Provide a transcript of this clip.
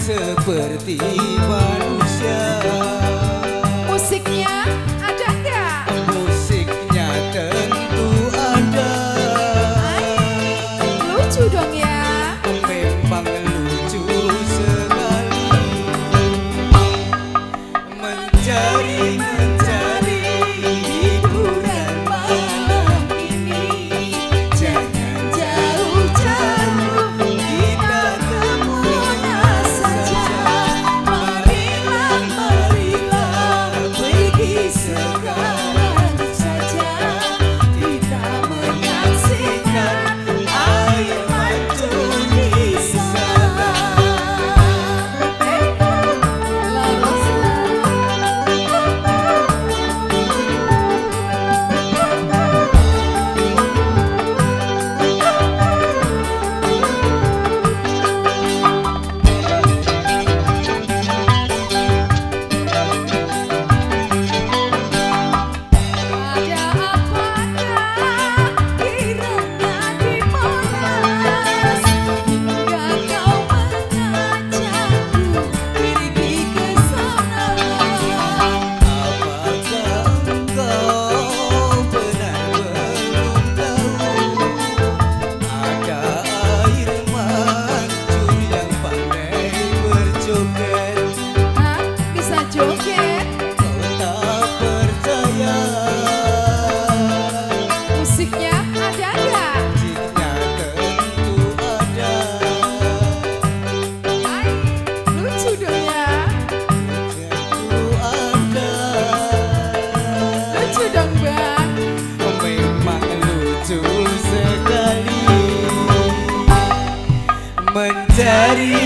Seperti manusia. Musiknya ada nggak? Musiknya tentu ada. Lucu dong ya. Memang lucu sekali. Mencari hiburan malam ini. Jangan jauh-jauh, kita kemana saja. Marilah pergi sekarang saja. Kita menyaksikan air mancur di sana. Joget, kau tak percaya. musiknya ada nggak? Musiknya tentu ada. Hai, lucu dong ya. Tentu ada. Lucu dong bang. Memang lucu sekali. Mencari